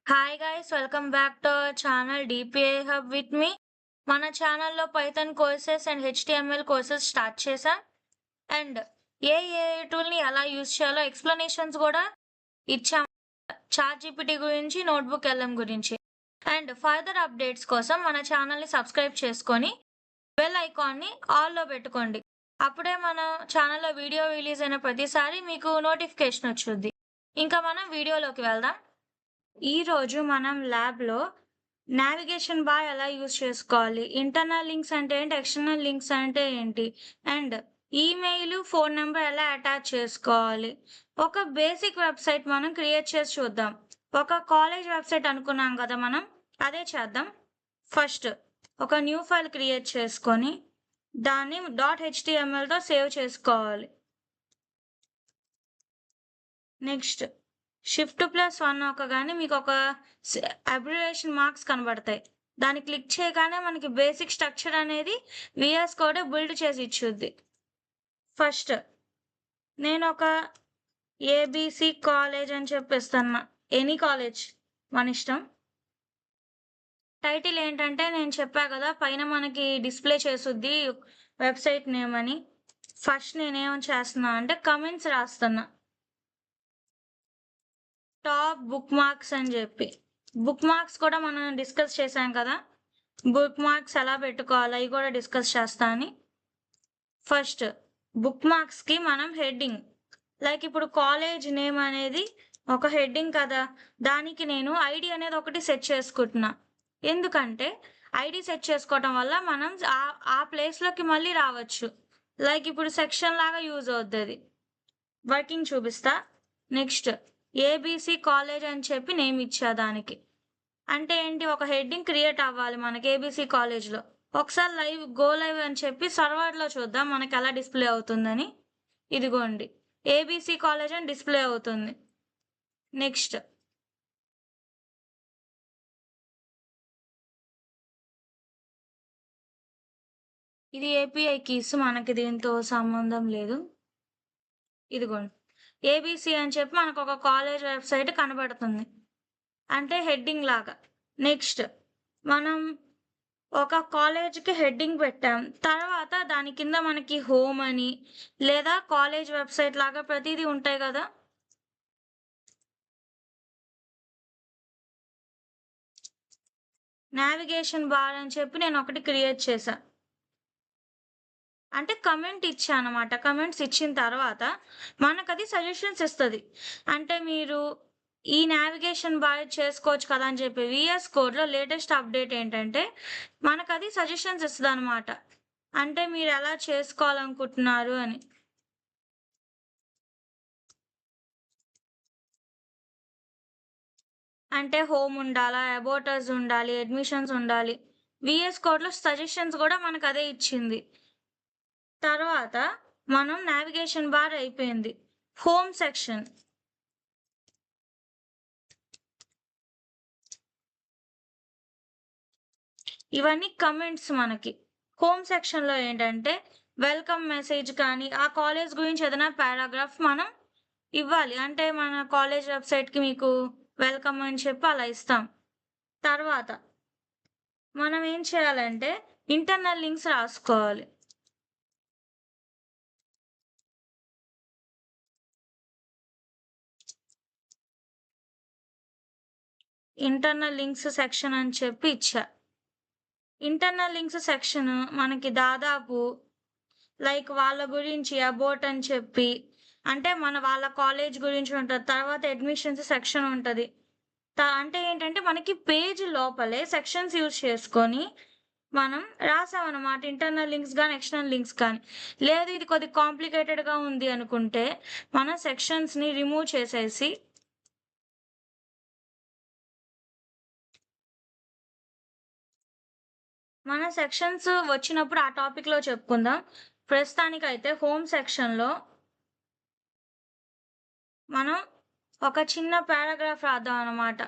Hi guys welcome back to our channel DPI hub with me. మన ఛానల్లో Python courses and HTML courses start చేసాం. And ఏ టూల్ని ఎలా యూజ్ చేయాలో ఎక్స్ప్లెనేషన్స్ కూడా ఇచ్చాం. చాట్ జీపీటీ గురించి, నోట్బుక్ ఎల్ఎం గురించి. అండ్ ఫర్దర్ అప్డేట్స్ కోసం మన ఛానల్ని సబ్స్క్రైబ్ చేసుకొని బెల్ ఐకాన్ని ఆల్లో పెట్టుకోండి. అప్పుడే మన ఛానల్లో వీడియో రిలీజ్ అయిన ప్రతిసారి మీకు నోటిఫికేషన్ వచ్చుద్ది. ఇంకా మనం వీడియోలోకి వెళ్దాం. ఈరోజు మనం ల్యాబ్లో నావిగేషన్ బార్ ఎలా యూజ్ చేసుకోవాలి, ఇంటర్నల్ లింక్స్ అంటే ఏంటి, ఎక్స్టర్నల్ లింక్స్ అంటే ఏంటి, అండ్ ఈమెయిల్, ఫోన్ నెంబర్ ఎలా అటాచ్ చేసుకోవాలి, ఒక బేసిక్ వెబ్సైట్ మనం క్రియేట్ చేసి చూద్దాం. ఒక కాలేజ్ వెబ్సైట్ అనుకున్నాం కదా, మనం అదే చేద్దాం. ఫస్ట్ ఒక న్యూ ఫైల్ క్రియేట్ చేసుకొని దాన్ని .htmlతో సేవ్ చేసుకోవాలి. నెక్స్ట్ Shift+1 నొక్కగానే మీకు ఒక అబ్రివేషన్ మార్క్స్ కనబడతాయి. దాన్ని క్లిక్ చేయగానే మనకి బేసిక్ స్ట్రక్చర్ అనేది విఎస్ కోడ్ బిల్డ్ చేసి ఇచ్చుద్ది. ఫస్ట్ నేను ఒక ఏబిసి కాలేజ్ అని చెప్పిస్తాను. ఎనీ కాలేజ్ మన ఇష్టం. టైటిల్ ఏంటంటే నేను చెప్పా కదా పైన మనకి డిస్ప్లే చేసుద్ది వెబ్సైట్ నేమ్ అని. ఫస్ట్ నేనేం చేస్తున్నా అంటే కమెంట్స్ రాస్తున్నా. టాప్ బుక్ మార్క్స్ అని చెప్పి. బుక్ మార్క్స్ కూడా మనం డిస్కస్ చేసాం కదా, బుక్ మార్క్స్ ఎలా పెట్టుకోవాలి అవి కూడా డిస్కస్ చేస్తా అని. ఫస్ట్ బుక్ మార్క్స్కి మనం హెడ్డింగ్, లైక్ ఇప్పుడు కాలేజ్ నేమ్ అనేది ఒక హెడ్డింగ్ కదా, దానికి నేను ఐడి అనేది ఒకటి సెట్ చేసుకుంటున్నా. ఎందుకంటే ఐడి సెట్ చేసుకోవటం వల్ల మనం ఆ ప్లేస్లోకి మళ్ళీ రావచ్చు. లైక్ ఇప్పుడు సెక్షన్ లాగా యూజ్ అవుతుంది. వర్కింగ్ చూపిస్తా. నెక్స్ట్ ఏబిసి కాలేజ్ అని చెప్పి నేమ్ ఇచ్చా దానికి. అంటే ఏంటి, ఒక హెడ్డింగ్ క్రియేట్ అవ్వాలి మనకి ఏబిసి కాలేజ్లో. ఒకసారి గో లైవ్ అని చెప్పి సర్వర్లో చూద్దాం మనకి ఎలా డిస్ప్లే అవుతుందని. ఇదిగోండి ఏబిసి కాలేజ్ అని డిస్ప్లే అవుతుంది. నెక్స్ట్ ఇది ఏపీఐ కీస్, మనకి దీంతో సంబంధం లేదు. ఇదిగోండి ఏబిసి అని చెప్పి మనకు ఒక కాలేజ్ వెబ్సైట్ కనబడుతుంది, అంటే హెడ్డింగ్ లాగా. నెక్స్ట్ మనం ఒక కాలేజ్కి హెడ్డింగ్ పెట్టాం, తర్వాత దాని కింద మనకి హోమ్ అని లేదా కాలేజ్ వెబ్సైట్ లాగా ప్రతిదీ ఉంటాయి కదా. నావిగేషన్ బార్ అని చెప్పి నేను ఒకటి క్రియేట్ చేశా. అంటే కమెంట్ ఇచ్చా అనమాట. కమెంట్స్ ఇచ్చిన తర్వాత మనకు అది సజెషన్స్ ఇస్తుంది. అంటే మీరు ఈ నావిగేషన్ బార్ చేసుకోవచ్చు కదా అని చెప్పి విఎస్ కోడ్లో లేటెస్ట్ అప్డేట్ ఏంటంటే మనకు అది సజెషన్స్ ఇస్తుంది అనమాట. అంటే మీరు ఎలా చేసుకోవాలనుకుంటున్నారు అని. అంటే హోమ్ ఉండాలా, అబౌట్ అస్ ఉండాలి, అడ్మిషన్స్ ఉండాలి. విఎస్ కోడ్లో సజెషన్స్ కూడా మనకు అదే ఇచ్చింది. తర్వాత మనం నావిగేషన్ బార్ అయిపోయింది. హోమ్ సెక్షన్, ఇవన్నీ కమెంట్స్ మనకి. హోమ్ సెక్షన్లో ఏంటంటే వెల్కమ్ మెసేజ్ కానీ ఆ కాలేజ్ గురించి ఏదైనా పారాగ్రాఫ్ మనం ఇవ్వాలి. అంటే మన కాలేజ్ వెబ్సైట్కి మీకు వెల్కమ్ అని చెప్పి అలా ఇస్తాం. తర్వాత మనం ఏం చేయాలంటే ఇంటర్నల్ లింక్స్ రాసుకోవాలి. ఇంటర్నల్ లింక్స్ సెక్షన్ అని చెప్పి ఇచ్చా. ఇంటర్నల్ లింక్స్ సెక్షన్ మనకి దాదాపు లైక్ వాళ్ళ గురించి అబౌట్ అని చెప్పి, అంటే వాళ్ళ కాలేజ్ గురించి ఉంటుంది. తర్వాత అడ్మిషన్స్ సెక్షన్ ఉంటుంది. అంటే ఏంటంటే మనకి పేజ్ లోపలే సెక్షన్స్ యూజ్ చేసుకొని మనం రాసామన్నమాట. ఇంటర్నల్ లింక్స్ కానీ ఎక్స్టర్నల్ లింక్స్ కానీ. లేదు ఇది కొద్దిగా కాంప్లికేటెడ్గా ఉంది అనుకుంటే మనం సెక్షన్స్ని రిమూవ్ చేసేసి మన సెక్షన్స్ వచ్చినప్పుడు ఆ టాపిక్లో చెప్పుకుందాం. ప్రస్తుతానికైతే హోమ్ సెక్షన్లో మనం ఒక చిన్న పారాగ్రాఫ్ రాద్దాం అన్నమాట.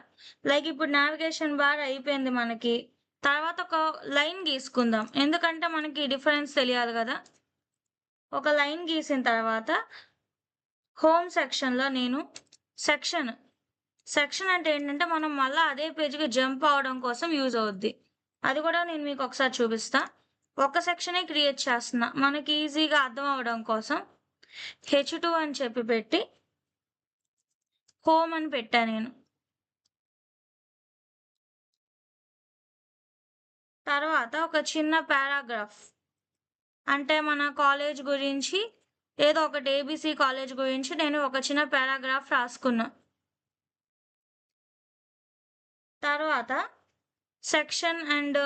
లైక్ ఇప్పుడు నావిగేషన్ బార్ అయిపోయింది మనకి. తర్వాత ఒక లైన్ గీసుకుందాం, ఎందుకంటే మనకి డిఫరెన్స్ తెలియాలి కదా. ఒక లైన్ గీసిన తర్వాత హోమ్ సెక్షన్లో నేను సెక్షన్ సెక్షన్ అంటే ఏంటంటే, మనం మళ్ళా అదే పేజ్‌కి జంప్ అవ్వడం కోసం యూజ్ అవుద్ది. అది కూడా నేను మీకు ఒకసారి చూపిస్తా. ఒక సెక్షనే క్రియేట్ చేస్తున్నా. మనకి ఈజీగా అర్థం అవ్వడం కోసం హెచ్2 అని చెప్పి పెట్టి, హోమ్ అని పెట్టా నేను. తర్వాత ఒక చిన్న పారాగ్రాఫ్. అంటే మన కాలేజ్ గురించి ఏదో ఒకటి ఏబీసీ కాలేజ్ గురించి నేను ఒక చిన్న పారాగ్రాఫ్ రాసుకున్నా. తర్వాత సెక్షన్ అండ్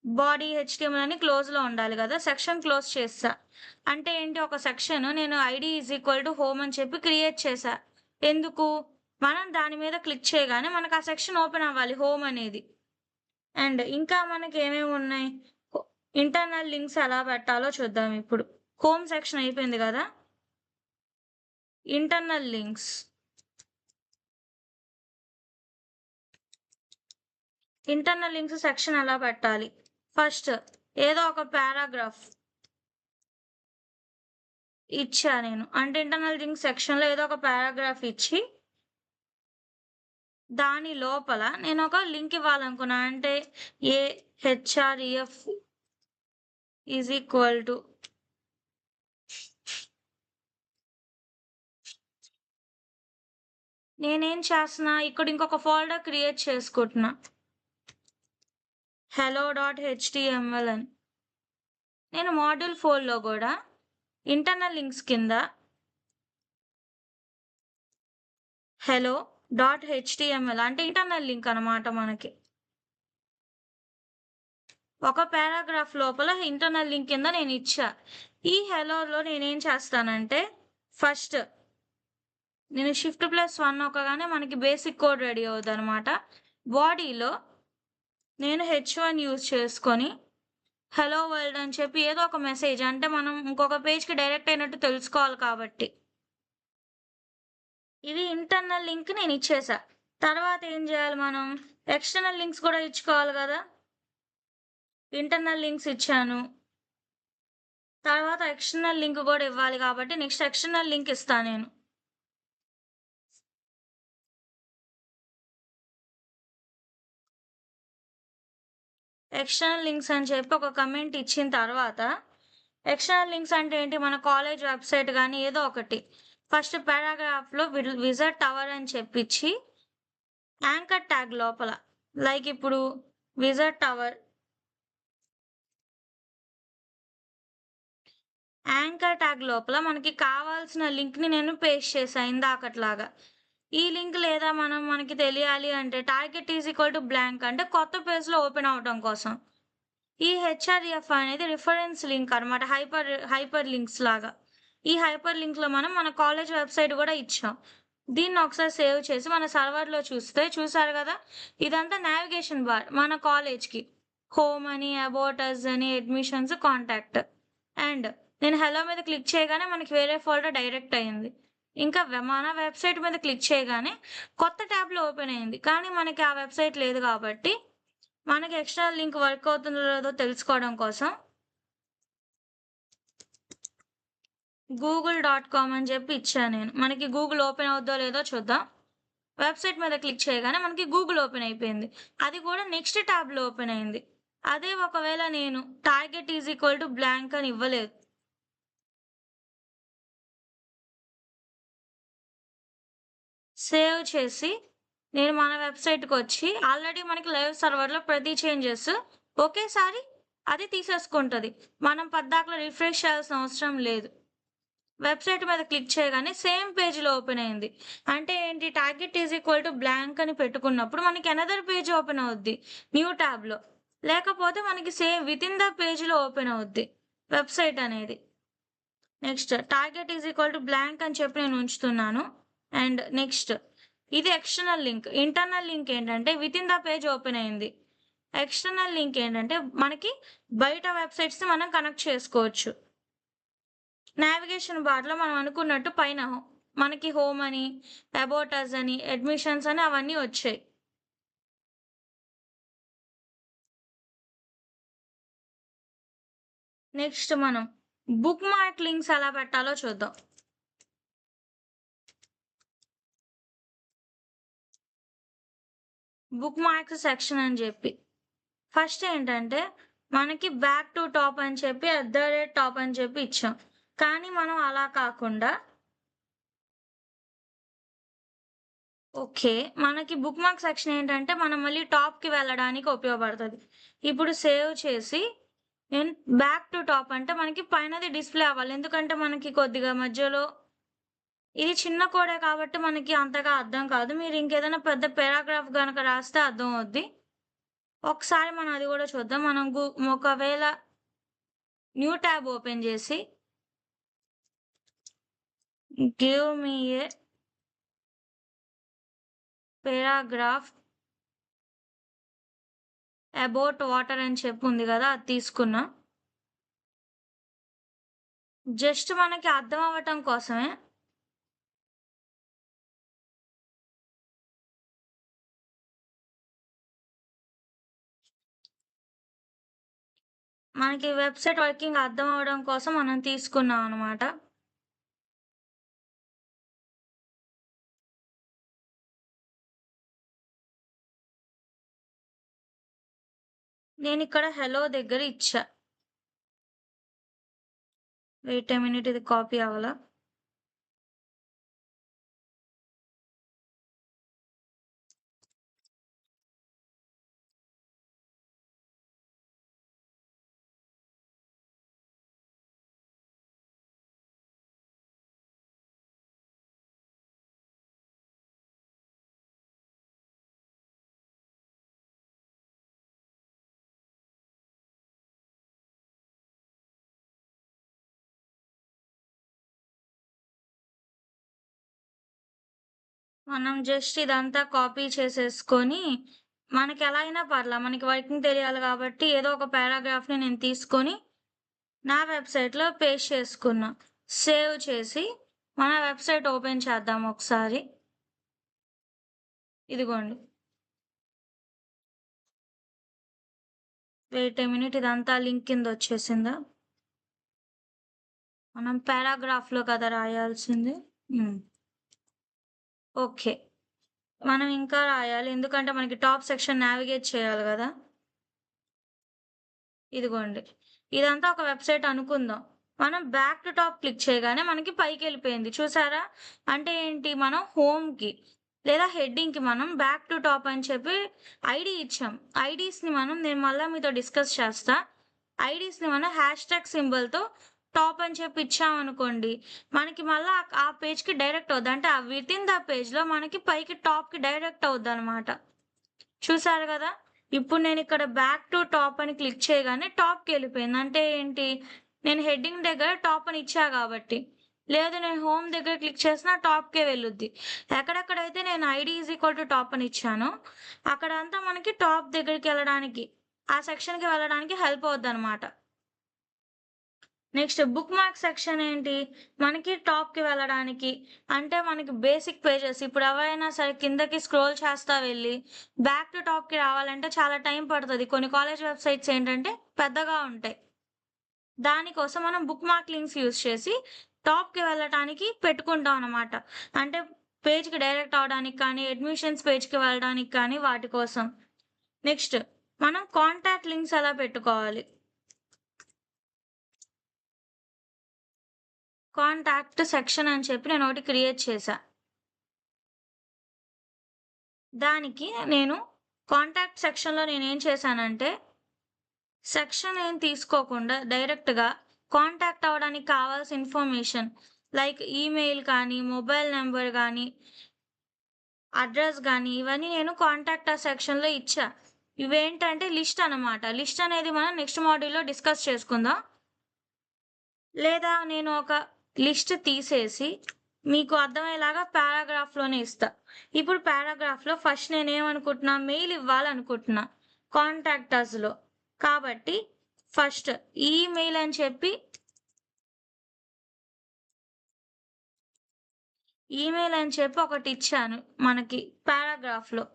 బాడీ హెచ్‌టీఎంఎల్ అని క్లోజ్‌లో ఉండాలి గదా! సెక్షన్ క్లోజ్ చేసేసా. అంటే ఏంటి, ఒక సెక్షన్ నేను ఐడీ హోమ్ అని చెప్పి క్రియేట్ చేశా. ఎందుకు? మనం దాని మీద క్లిక్ చేయగానే మనకు ఆ సెక్షన్ ఓపెన్ అవ్వాలి, హోమ్ అనేది. అండ్ ఇంకా మనకేమేమున్నాయి? హొ ఇంటర్నల్ లింక్స్ ఎలా పెట్టాలో చూద్దాం ఇప్పుడు. హోమ్ సెక్షన్ అయిపోయింది గదా! Internal links. Internal links section ఎలా పెట్టాలి? ఫస్ట్ ఏదో ఒక పారాగ్రాఫ్ ఇచ్చా నేను. అంటే ఇంటర్నల్ లింక్స్ సెక్షన్‌లో ఏదో ఒక పారాగ్రాఫ్ ఇచ్చి, దాని లోపల నేనొక లింక్ ఇవ్వాలనుకున్నా. అంటే హెచ్ఆర్‌ఈఎఫ్ ఈజ్ ఈక్వల్ టు నేనేం చేస్తున్నా, ఇక్కడ ఇంకొక ఫోల్డర్ క్రియేట్ చేసుకుంటున్నా. hello.html అని. నేను మాడ్యూల్ 4లో గూడా ఇంటర్నల్ లింక్స్ కింద hello.html అంటే ఇంటర్నల్ లింక్ అన్నమాట మనకి. ఒక పారాగ్రాఫ్ లోపల ఇంటర్నల్ లింక్ కింద నేనిచ్చా. ఈ హెలోలో నేనేం చేస్తానంటే, ఫస్ట్ నేను షిఫ్ట్+1 నొక్కగానే మనకి బేసిక్ కోడ్ రెడీ అవుద్దనమాట. బాడీలో నేను హెచ్1 యూజ్ చేసుకొని, హలో వరల్డ్ అని చెప్పి ఏదో ఒక మెసేజ్, అంటే మనం ఇంకొక పేజ్‌కి డైరెక్ట్ అయినట్టు తెలుసుకోవాలి కాబట్టి. ఇది ఇంటర్నల్ లింక్ నేనిచ్చేసా. తర్వాత ఏం జేయాలి మనం? ఎక్స్‌టర్నల్ లింక్స్ కూడా ఇచ్చుకోవాలి గదా! ఇంటర్నల్ లింక్స్ ఇచ్చాను. తర్వాత ఎక్స్‌టర్నల్ లింక్ గూడా ఇవ్వాలి గాబట్టి నెక్స్ట్ ఎక్స్‌టర్నల్ లింక్ ఇస్తా నేను. ఎక్స్‌టర్నల్ లింక్స్ అని చెప్పి ఒక కామెంట్ ఇచ్చిన తర్వాత, ఎక్స్‌టర్నల్ లింక్స్ అంటే ఏంటి, మన కాలేజ్ వెబ్‌సైట్ గాని ఏదో ఒకటి. ఫస్ట్ పారాగ్రాఫ్‌లో విజిట్ అవర్ అని చెప్పిచ్చి, యాంకర్ ట్యాగ్ లోపల లైక్ ఇప్పుడు విజిట్ అవర్, యాంకర్ ట్యాగ్ లోపల మనకి కావాల్సిన లింక్‌ని నేను పేస్ట్ చేశా ఇందాకట్లాగా. ఈ లింక్ లేదా మనకి తెలియాలి అంటే టార్గెట్ బ్లాంక్ అంటే కొత్త పేజ్‌లో ఓపెన్ అవ్వటం కోసం. ఈ హెచ్ఆర్ఎఫ్ అనేది రిఫరెన్స్ లింక్ అన్నమాట. హైపర్ లింక్స్ లాగా. ఈ హైపర్ లింక్‌లో మనం మన కాలేజ్ వెబ్‌సైట్ గూడా ఇచ్చాం. దీన్ని ఒకసారి సేవ్ చేసి మన సర్వర్‌లో చూస్తే చూసారు గదా! ఇదంతా నావిగేషన్ బార్ మన కాలేజ్‌కి. హోమ్ అని, అబౌట్ అస్ అని, అడ్మిషన్స్, కాంటాక్ట్. అండ్ నేను హలో మీద క్లిక్ చేయగానే మనకి వేరే ఫోల్డర్ డైరెక్ట్ అయింది. ఇంకా మన వెబ్‌సైట్ మీద క్లిక్ చేయగానే కొత్త ట్యాబ్‌లో ఓపెన్ అయింది. కానీ మనకి ఆ వెబ్‌సైట్ లేదు గాబట్టి, మనకి ఎక్స్‌టర్నల్ లింక్ వర్క్ అవుతుందో లేదో తెలుసుకోవడం కోసం google.com అని చెప్పి ఇచ్చా నేను. మనకి గూగుల్ ఓపెన్ అవుద్దో లేదో చూద్దాం. వెబ్‌సైట్ మీద క్లిక్ చేయగానే మనకి గూగుల్ ఓపెన్ అయిపోయింది. అది కూడా నెక్స్ట్ ట్యాబ్‌లో ఓపెన్ అయింది. అదే ఒకవేళ నేను టార్గెట్ బ్లాంక్ అని ఇవ్వలేదు. సేవ్ చేసి నేను మన వెబ్‌సైట్‌కొచ్చి ఆల్రెడీ మనకి లైవ్ సర్వర్‌లో ప్రతి చేంజెస్ ఒకేసారి అది తీసేసుకుంటది. మనం పద్దాకలా రిఫ్రెష్ చేయాల్సిన అవసరం లేదు. వెబ్‌సైట్ మీద క్లిక్ చేయగానే సేమ్ పేజ్‌లో ఓపెన్ అయింది. అంటే ఏంటి, టార్గెట్ బ్లాంక్ అని పెట్టుకున్నప్పుడు మనకి అనదర్ పేజ్ ఓపెన్ అవుద్ది న్యూ ట్యాబ్‌లో. లేకపోతే మనకి సేమ్ వితిన్ ద పేజ్‌లో ఓపెన్ అవుద్ది వెబ్‌సైట్ అనేది. నెక్స్ట్ టార్గెట్ బ్లాంక్ అని చెప్పి నేను ఉంచుతున్నాను. అండ్ నెక్స్ట్ ఇది ఎక్స్‌టర్నల్ లింక్. ఇంటర్నల్ లింక్ ఏంటంటే వితిన్ ద పేజ్ ఓపెన్ అయింది. ఎక్స్‌టర్నల్ లింక్ ఏంటంటే మనకి బయట వెబ్‌సైట్స్‌ని మనం కనెక్ట్ చేసుకోవచ్చు. నావిగేషన్ బార్‌లో మనం అనుకున్నట్టు పైన మనకి హోమ్ అని, అబౌట్ అస్ అని, అడ్మిషన్స్ అని అవన్నీ వచ్చాయి. నెక్స్ట్ మనం బుక్‌మార్క్ లింక్స్ ఎలా పెట్టాలో చూద్దాం. బుక్ మార్క్స్ సెక్షన్ అని చెప్పి. ఫస్ట్ ఏంటంటే మనకి బ్యాక్ టు టాప్ అని చెప్పి @టాప్ అని చెప్పి ఇచ్చాం. కానీ మనం అలా కాకుండా ఓకే. మనకి బుక్ మార్క్ సెక్షన్ ఏంటంటే మనం మళ్ళీ టాప్‌కి వెళ్ళడానికి ఉపయోగపడతది. ఇప్పుడు సేవ్ చేసి నేను బ్యాక్ టు టాప్ అంటే మనకి పైనది డిస్‌ప్లే అవ్వాలి. ఎందుకంటే మనకి కొద్దిగా మధ్యలో ఇది చిన్న కోడే కాబట్టి మనకి అంతగా అర్థం కాదు. మీరు ఇంకేదైనా పెద్ద పారాగ్రాఫ్ గనక రాస్తే అర్థమవుద్ది. ఒకసారి మనం అది గూడా చూద్దాం. మనం ఒకవేళ new tab open JC give me A paragraph about water అని చెప్పి ఉంది గదా! అది తీసుకున్నా. జస్ట్ మనకి అర్థం అవ్వటం కోసమే మనకి వెబ్‌సైట్ వర్కింగ్ అర్థం అవ్వడం కోసం మనం తీసుకున్నాం అన్నమాట. నేనిక్కడ హెలో దగ్గర ఇచ్చా. వెయిట్ ఎ మినిట్ ఇది కాపీ అవ్వలా. మనం జస్ట్ ఇదంతా కాపీ చేసేసుకొని మనకెలా అయినా పర్లా. మనకి వర్కింగ్ తెలియాలి గాబట్టి ఏదో ఒక పారాగ్రాఫ్‌ని నేను తీసుకొని నా వెబ్‌సైట్‌లో పేస్ట్ చేసుకున్నా. సేవ్ చేసి మన వెబ్‌సైట్ ఓపెన్ చేద్దాం ఒకసారి. ఇదిగోండి. వెయిట్ ఎ మినిట్ ఇదంతా లింక్ కింద వచ్చేసిందా? మనం పారాగ్రాఫ్‌లో కదా రాయాల్సింది. హ్మ్. ఓకే. మనం ఇంకా రాయాలి. ఎందుకంటే మనకి టాప్ సెక్షన్ నావిగేట్ చేయాలి గదా! ఇదిగోండి. ఇదంతా ఒక వెబ్‌సైట్ అనుకుందాం. మనం బ్యాక్ టు టాప్ క్లిక్ చేయగానే మనకి పైకెళ్ళిపోయింది. చూసారా? అంటే ఏంటి? మనం హోమ్‌కి లేదా హెడ్డింగ్‌కి మనం బ్యాక్ టు టాప్ అని చెప్పి ఐడీ ఇచ్చాం. ఐడీస్‌ని నేను మళ్ళా మీతో డిస్కస్ చేస్తా. ఐడీస్‌ని మనం హ్యాష్‌ట్యాగ్ సింబల్‌తో టాప్ అని చెప్పి ఇచ్చామనుకోండి, మనకి మళ్ళా ఆ పేజ్‌కి డైరెక్ట్ అవుద్ది. అంటే వితిన్ ద పేజ్‌లో మనకి పైకి టాప్‌కి డైరెక్ట్ అవుద్దనమాట. చూసారు గదా! ఇప్పుడు నేనిక్కడ బ్యాక్ టు టాప్ అని క్లిక్ చేయగానే టాప్‌కెళ్ళిపోయింది. అంటే ఏంటి? నేను హెడ్డింగ్ దగ్గర టాప్ అని ఇచ్చా గాబట్టి. లేదు నేను హోమ్ దగ్గర క్లిక్ చేసినా టాప్‌కే వెళ్ళుద్ది. ఎక్కడెక్కడైతే నేను ID is equal to top అని ఇచ్చానో, అక్కడంతా మనకి టాప్ దగ్గరికెళ్ళడానికి, ఆ సెక్షన్‌కి వెళ్ళడానికి హెల్ప్ అవుద్దనమాట. నెక్స్ట్ బుక్ మార్క్ సెక్షన్ ఏంటి? మనకి టాప్‌కి వెళ్ళడానికి. అంటే మనకి బేసిక్ పేజెస్ ఇప్పుడు ఎవరైనా సరే కిందకి స్క్రోల్ చేస్తా వెళ్లి బ్యాక్ టు టాప్‌కి రావాలంటే చాలా టైం పడతది. కొన్ని కాలేజ్ వెబ్‌సైట్స్ ఏంటంటే పెద్దగా ఉంటాయి. దానికోసం మనం బుక్ మార్క్ లింక్స్ యూజ్ చేసి టాప్‌కి వెళ్ళటానికి పెట్టుకుంటాం అన్నమాట. అంటే పేజ్‌కి డైరెక్ట్ అవ్వడానికి కానీ, అడ్మిషన్స్ పేజ్‌కి వెళ్ళడానికి కానీ వాటి కోసం. నెక్స్ట్ మనం కాంటాక్ట్ లింక్స్ ఎలా పెట్టుకోవాలి? కాంటాక్ట్ సెక్షన్ అని చెప్పి నేనొకటి క్రియేట్ చేశా. దానికి నేను కాంటాక్ట్ సెక్షన్‌లో నేనేం చేశానంటే, సెక్షన్ ఏం తీసుకోకుండా డైరెక్ట్‌గా కాంటాక్ట్ అవ్వడానికి కావాల్సిన ఇన్ఫర్మేషన్ లైక్ ఈమెయిల్ కానీ, మొబైల్ నంబర్ గానీ, అడ్రెస్ గానీ, ఇవన్నీ నేను కాంటాక్ట్ సెక్షన్‌లో ఇచ్చా. ఇవేంటంటే లిస్ట్ అనమాట. లిస్ట్ అనేది మనం నెక్స్ట్ మాడ్యూల్‌లో డిస్కస్ చేసుకుందాం. లేదా నేను ఒక లిస్ట్ తీసేసి మీకు అర్థమయ్యేలాగా పారాగ్రాఫ్‌లోనే ఇస్తా. ఇప్పుడు పారాగ్రాఫ్‌లో ఫస్ట్ నేనేమనుకుంటున్నా, మెయిల్ ఇవ్వాలనుకుంటున్నా కాంటాక్ట్ అస్‌లో. కాబట్టి ఫస్ట్ ఈమెయిల్ అని చెప్పి ఒకటిచ్చాను మనకి పారాగ్రాఫ్‌లో.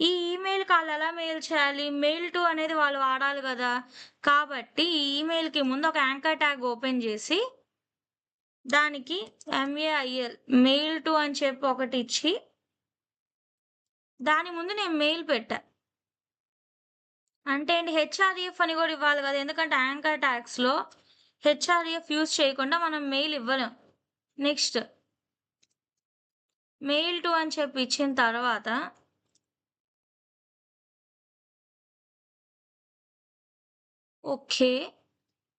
ఈ ఈమెయిల్‌కి ఆళ్ళెలా మెయిల్ చేయాలి? మెయిల్ టు అనేది వాళ్ళు వాడాలి గదా! కాబట్టి ఈ ఈమెయిల్‌కి ముందు ఒక యాంకర్ ట్యాగ్ ఓపెన్ జేసి దానికి మెయిల్ టు అని చెప్పి ఒకటిచ్చి దాని ముందు నేను మెయిల్ పెట్టా. అంటే ఏంటి హెచ్ఆర్‌ఎఫ్ అని గూడా ఇవ్వాలి గదా! ఎందుకంటే యాంకర్ ట్యాగ్స్‌లో హెచ్ఆర్‌ఎఫ్ యూజ్ చేయకుండా మనం మెయిల్ ఇవ్వలేం. నెక్స్ట్ మెయిల్ టు అని చెప్పి ఇచ్చిన తర్వాత ఓకే.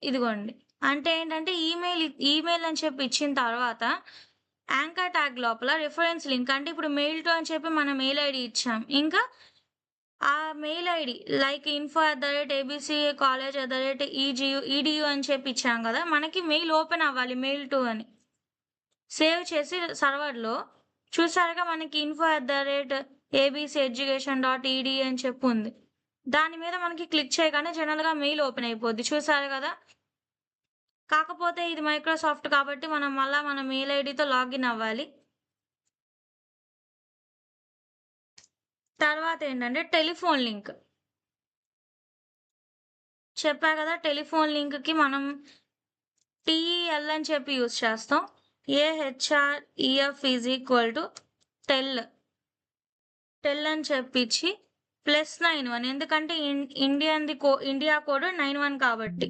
ఇదిగోండి. అంటే ఏంటంటే ఈమెయిల్ అని చెప్పి ఇచ్చిన తర్వాత యాంకర్ ట్యాగ్ లోపల రిఫరెన్స్ లింక్ అంటే ఇప్పుడు మెయిల్ టు అని చెప్పి మన మెయిల్ ఐడీ ఇచ్చాం. ఇంకా ఆ మెయిల్ ఐడీ లైక్ info@abcacollege@edu అని చెప్పి ఇచ్చాం గదా! మనకి మెయిల్ ఓపెన్ అవ్వాలి మెయిల్ టు అని. సేవ్ చేసి సర్వర్‌లో చూసారుగా మనకి info@abceducation.edu అని చెప్పి ఉంది. దాని మీద మనకి క్లిక్ చేయగానే జనరల్‌గా మెయిల్ ఓపెన్ అయిపోద్ది. చూసారు గదా! కాకపోతే ఇది మైక్రోసాఫ్ట్ కాబట్టి మనం మళ్ళా మన మెయిల్ ఐడీతో లాగిన్ అవ్వాలి. తర్వాత ఏంటంటే టెలిఫోన్ లింక్. చెప్పా గదా! టెలిఫోన్ లింక్‌కి మనం టీఈఎల్ అని చెప్పి యూజ్ చేస్తాం. AHREF టెల్ అని చెప్పిచ్చి +91 ఎందుకంటే ఇండియా కోడ్ 91 కాబట్టి.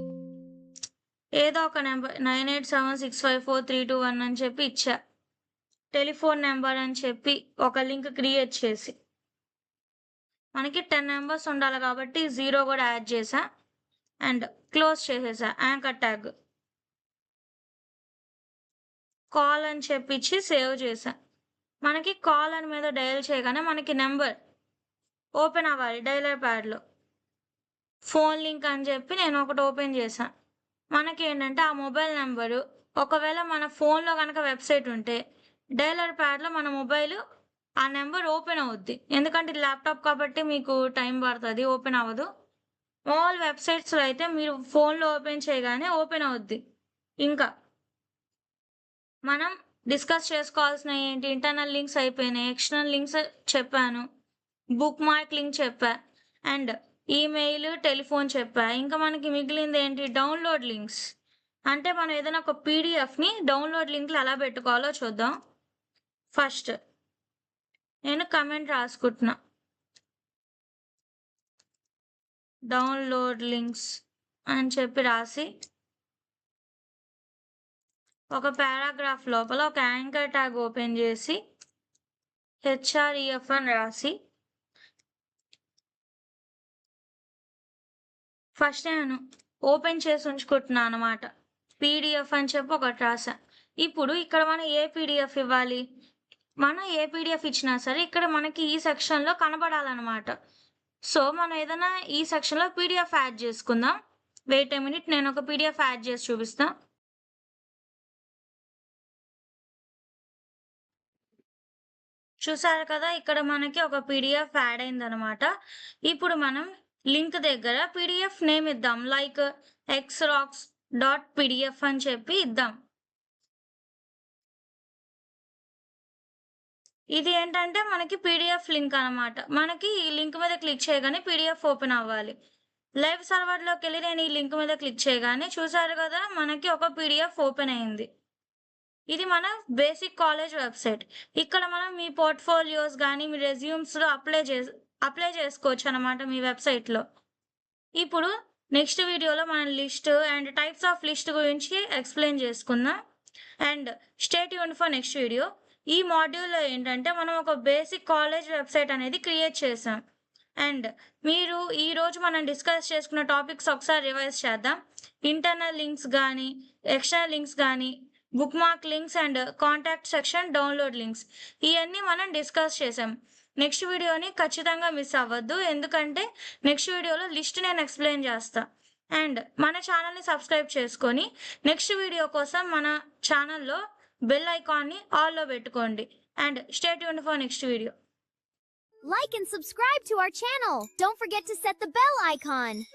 ఏదో ఒక నంబర్ 9876543221 అని చెప్పి ఇచ్చా. టెలిఫోన్ నంబర్ అని చెప్పి ఒక లింక్ క్రియేట్ చేసి. మనకి 10 నంబర్స్ ఉండాలి కాబట్టి 0 గూడా యాడ్ చేశా. అండ్ క్లోజ్ చేసేసా యాంకర్ ట్యాగ్. కాల్ అని చెప్పిచ్చి సేవ్ చేశా. మనకి కాల్ అని మీద డయల్ చేయగానే మనకి నంబర్ ఓపెన్ అవ్వాలి డయలర్ ప్యాడ్‌లో. ఫోన్ లింక్ అని చెప్పి నేను ఒకటి ఓపెన్ చేశా. మనకేంటంటే ఆ మొబైల్ నంబరు ఒకవేళ మన ఫోన్‌లో గనక వెబ్‌సైట్ ఉంటే డయలర్ ప్యాడ్‌లో మన మొబైలు ఆ నంబర్ ఓపెన్ అవుద్ది. ఎందుకంటే ఇది ల్యాప్‌టాప్ కాబట్టి మీకు టైం పడతది. ఓపెన్ అవ్వదు. ఆల్ వెబ్‌సైట్స్‌లో అయితే మీరు ఫోన్‌లో ఓపెన్ చేయగానే ఓపెన్ అవుద్ది. ఇంకా మనం డిస్కస్ చేసుకోవాల్సినయి ఏంటి ఇంటర్నల్ లింక్స్ అయిపోయినాయి. ఎక్స్టర్నల్ లింక్స్ చెప్పాను. బుక్‌మార్క్ లింక్ చెప్పా. అండ్ ఈమెయిల్, టెలిఫోన్ చెప్పా. ఇంకా మనకి మిగిలిందేంటి డౌన్‌లోడ్ లింక్స్. అంటే మనం ఏదైనా ఒక పీడీఎఫ్‌ని డౌన్‌లోడ్ లింక్‌లో ఎలా పెట్టుకోవాలో చూద్దాం. ఫస్ట్ నేను కమెంట్ రాసుకుంటున్నా. డౌన్‌లోడ్ లింక్స్ అని చెప్పి రాసి ఒక పారాగ్రాఫ్ లోపల ఒక యాంకర్ ట్యాగ్ ఓపెన్ చేసి హెచ్ఆర్‌ఈఎఫ్ అని రాసి ఫస్ట్ నేను ఓపెన్ చేసి ఉంచుకుంటున్నా అనమాట. పీడీఎఫ్ అని చెప్పి ఒకటి రాసా. ఇప్పుడు ఇక్కడ మనం ఏ పీడీఎఫ్ ఇవ్వాలి? మనం ఏ పీడీఎఫ్ ఇచ్చినా సరే ఇక్కడ మనకి ఈ సెక్షన్‌లో కనబడాలనమాట. సో, మనం ఏదైనా ఈ సెక్షన్‌లో పీడీఎఫ్ యాడ్ చేసుకుందాం. వెయిట్ ఎ మినిట్ నేను ఒక పీడీఎఫ్ యాడ్ చేసి చూపిస్తా. చూసారు కదా! ఇక్కడ మనకి ఒక పీడీఎఫ్ యాడ్ అయిందనమాట. ఇప్పుడు మనం లింక్ దగ్గర పీడీఎఫ్ నేమ్ ఇద్దాం. లైక్ xrox.pdf అని చెప్పి ఇద్దాం. ఇది ఏంటంటే మనకి పీడీఎఫ్ లింక్ అనమాట. మనకి ఈ లింక్ మీద క్లిక్ చేయగానే పీడీఎఫ్ ఓపెన్ అవ్వాలి. లైవ్ సర్వర్‌లోకెళ్ళి నేను ఈ లింక్ మీద క్లిక్ చేయగానే చూసారు గదా! మనకి ఒక పీడీఎఫ్ ఓపెన్ అయింది. ఇది మన బేసిక్ కాలేజ్ వెబ్‌సైట్. ఇక్కడ మనం మీ పోర్ట్‌ఫోలియోస్ గాని, మీ రెజ్యూమ్స్‌లో అప్లై చేసుకోవచ్చనమాట మీ వెబ్‌సైట్‌లో. ఇప్పుడు నెక్స్ట్ వీడియోలో మనం list and types of list గురించి ఎక్స్‌ప్లెయిన్ చేసుకుందాం. And stay tuned for next video. ఈ మాడ్యూల్‌లో ఏంటంటే మనం ఒక బేసిక్ కాలేజ్ వెబ్‌సైట్ అనేది క్రియేట్ చేసాం. అండ్ మీరు ఈరోజు మనం డిస్కస్ చేసుకున్న టాపిక్స్ ఒకసారి రివైజ్ చేద్దాం. ఇంటర్నల్ లింక్స్ గానీ, ఎక్స్టర్నల్ లింక్స్ గానీ, bookmark links and contact section download links ఇయన్నీ మనం డిస్కస్ చేసాం. నెక్స్ట్ వీడియోని ఖచ్చితంగా మిస్ అవ్వద్దు. ఎందుకంటే నెక్స్ట్ వీడియోలో లిస్ట్ నేను ఎక్స్‌ప్లెయిన్ చేస్తా. అండ్ మన ఛానెల్‌ని సబ్స్క్రైబ్ చేసుకొని నెక్స్ట్ వీడియో కోసం మన ఛానెల్‌లో బెల్ ఐకాన్‌ని ఆల్‌లో పెట్టుకోండి. And stay tuned for next video. Like and subscribe to our channel. Don't forget to set the bell icon.